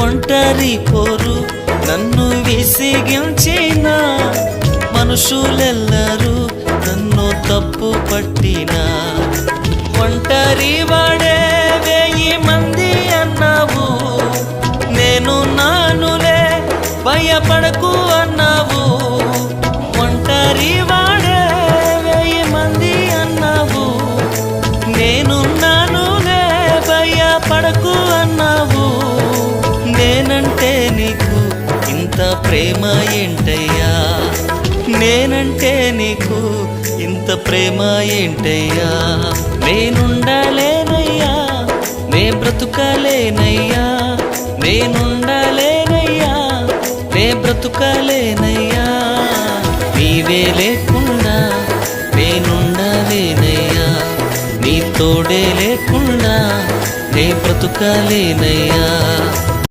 ఒంటరి పోరు నన్ను విసిగించిన మనుషులెల్లరూ నన్ను తప్పు పట్టినా ఒంటరి వాడే 1000 మంది అన్నావు నేను నానులే భయపడకు అన్నావు ఒంటరి వాడే 1000 మంది అన్నావు నేను నానులే భయపడకు అన్నావు నేనంటే నీకు ఇంత ప్రేమ ఏంటయ్యా నేనంటే నీకు ఇంత ప్రేమ ఏంటయ్యా నేనుండలేనయ్యా నే బ్రతుకలేనయ్యా నేనుండలేనయ్యా నే బ్రతుకలేనయ్యా నీవే లేకుండా నేనుండలేనయ్యా నీ తోడే లేకుండా నే బ్రతుకలేనయ్యా